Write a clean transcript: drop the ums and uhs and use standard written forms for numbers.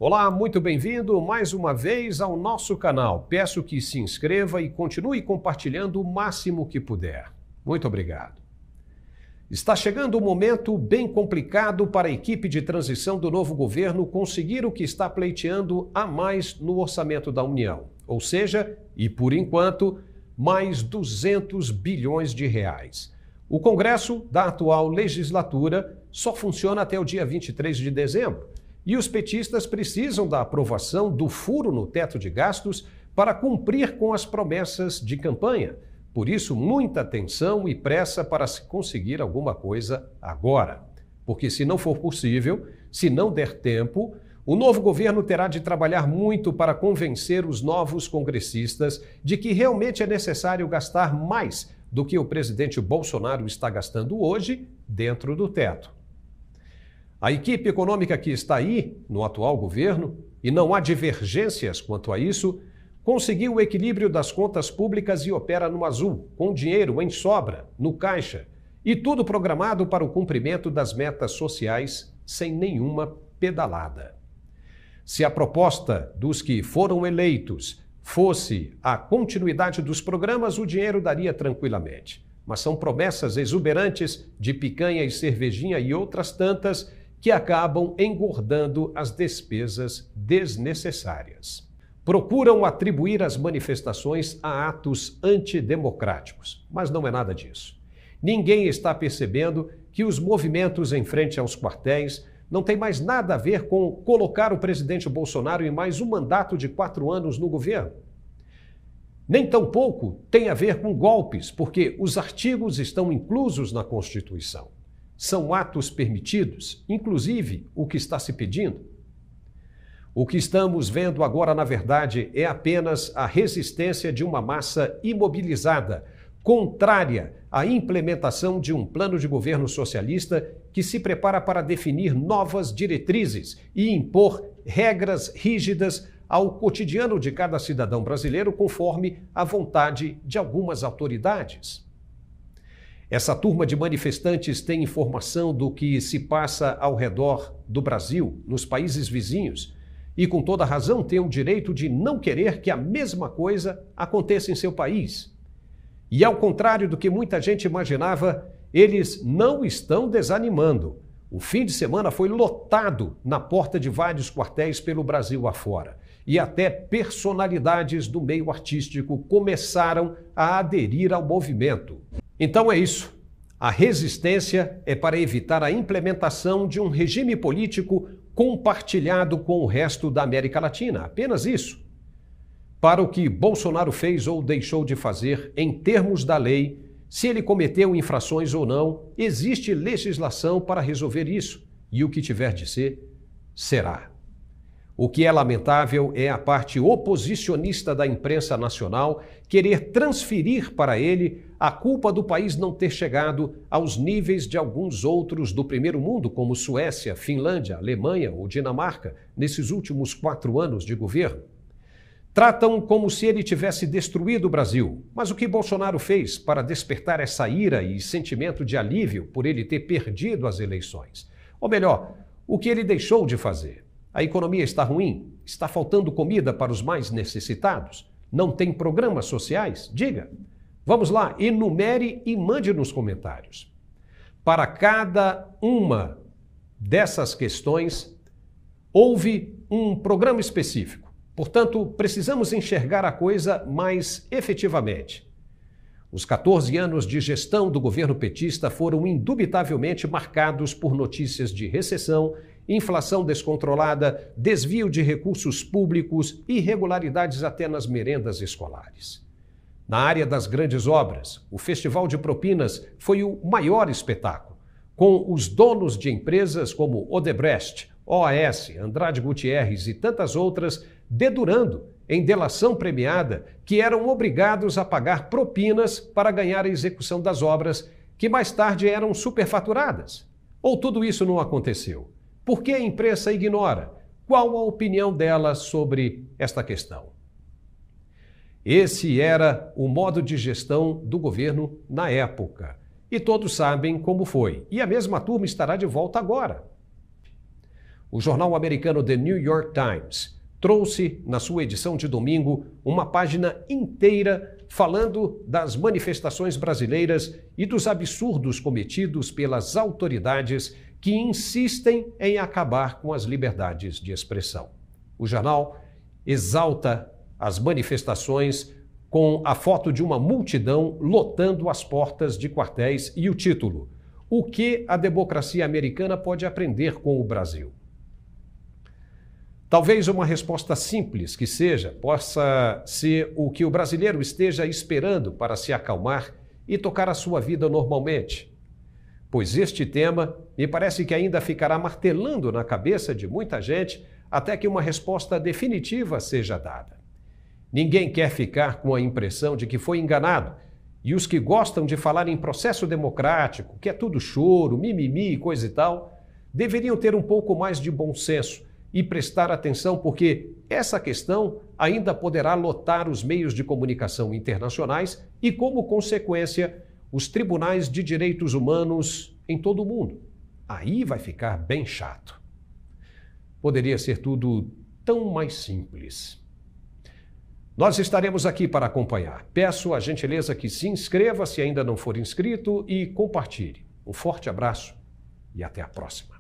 Olá, muito bem-vindo mais uma vez ao nosso canal. Peço que se inscreva e continue compartilhando o máximo que puder. Muito obrigado. Está chegando um momento bem complicado para a equipe de transição do novo governo conseguir o que está pleiteando a mais no orçamento da União. Ou seja, e por enquanto, mais 200 bilhões de reais. O Congresso da atual legislatura só funciona até o dia 23 de dezembro. E os petistas precisam da aprovação do furo no teto de gastos para cumprir com as promessas de campanha. Por isso, muita atenção e pressa para se conseguir alguma coisa agora. Porque se não for possível, se não der tempo, o novo governo terá de trabalhar muito para convencer os novos congressistas de que realmente é necessário gastar mais do que o presidente Bolsonaro está gastando hoje dentro do teto. A equipe econômica que está aí, no atual governo, e não há divergências quanto a isso, conseguiu o equilíbrio das contas públicas e opera no azul, com dinheiro em sobra, no caixa, e tudo programado para o cumprimento das metas sociais sem nenhuma pedalada. Se a proposta dos que foram eleitos fosse a continuidade dos programas, o dinheiro daria tranquilamente. Mas são promessas exuberantes de picanha e cervejinha e outras tantas que acabam engordando as despesas desnecessárias. Procuram atribuir as manifestações a atos antidemocráticos, mas não é nada disso. Ninguém está percebendo que os movimentos em frente aos quartéis não têm mais nada a ver com colocar o presidente Bolsonaro em mais um mandato de 4 anos no governo. Nem tampouco tem a ver com golpes, porque os artigos estão inclusos na Constituição. São atos permitidos, inclusive o que está se pedindo. O que estamos vendo agora, na verdade, é apenas a resistência de uma massa imobilizada, contrária à implementação de um plano de governo socialista que se prepara para definir novas diretrizes e impor regras rígidas ao cotidiano de cada cidadão brasileiro conforme a vontade de algumas autoridades. Essa turma de manifestantes tem informação do que se passa ao redor do Brasil, nos países vizinhos, e com toda razão tem o direito de não querer que a mesma coisa aconteça em seu país. E ao contrário do que muita gente imaginava, eles não estão desanimando. O fim de semana foi lotado na porta de vários quartéis pelo Brasil afora. E até personalidades do meio artístico começaram a aderir ao movimento. Então é isso. A resistência é para evitar a implementação de um regime político compartilhado com o resto da América Latina. Apenas isso. Para o que Bolsonaro fez ou deixou de fazer em termos da lei, se ele cometeu infrações ou não, existe legislação para resolver isso. E o que tiver de ser, será. O que é lamentável é a parte oposicionista da imprensa nacional querer transferir para ele a culpa do país não ter chegado aos níveis de alguns outros do primeiro mundo, como Suécia, Finlândia, Alemanha ou Dinamarca, nesses últimos 4 anos de governo. Tratam como se ele tivesse destruído o Brasil. Mas o que Bolsonaro fez para despertar essa ira e sentimento de alívio por ele ter perdido as eleições? Ou melhor, o que ele deixou de fazer? A economia está ruim? Está faltando comida para os mais necessitados? Não tem programas sociais? Diga. Vamos lá, enumere e mande nos comentários. Para cada uma dessas questões, houve um programa específico. Portanto, precisamos enxergar a coisa mais efetivamente. Os 14 anos de gestão do governo petista foram indubitavelmente marcados por notícias de recessão, inflação descontrolada, desvio de recursos públicos e irregularidades até nas merendas escolares. Na área das grandes obras, o Festival de Propinas foi o maior espetáculo, com os donos de empresas como Odebrecht, OAS, Andrade Gutierrez e tantas outras dedurando em delação premiada que eram obrigados a pagar propinas para ganhar a execução das obras que mais tarde eram superfaturadas. Ou tudo isso não aconteceu? Por que a imprensa ignora? Qual a opinião dela sobre esta questão? Esse era o modo de gestão do governo na época. E todos sabem como foi. E a mesma turma estará de volta agora. O jornal americano The New York Times trouxe, na sua edição de domingo, uma página inteira falando das manifestações brasileiras e dos absurdos cometidos pelas autoridades que insistem em acabar com as liberdades de expressão. O jornal exalta as manifestações com a foto de uma multidão lotando as portas de quartéis e o título: O que a democracia americana pode aprender com o Brasil? Talvez uma resposta simples que seja, possa ser o que o brasileiro esteja esperando para se acalmar e tocar a sua vida normalmente. Pois este tema me parece que ainda ficará martelando na cabeça de muita gente até que uma resposta definitiva seja dada. Ninguém quer ficar com a impressão de que foi enganado, e os que gostam de falar em processo democrático, que é tudo choro, mimimi e coisa e tal, deveriam ter um pouco mais de bom senso e prestar atenção, porque essa questão ainda poderá lotar os meios de comunicação internacionais e, como consequência, os tribunais de direitos humanos em todo o mundo. Aí vai ficar bem chato. Poderia ser tudo tão mais simples. Nós estaremos aqui para acompanhar. Peço a gentileza que se inscreva se ainda não for inscrito e compartilhe. Um forte abraço e até a próxima.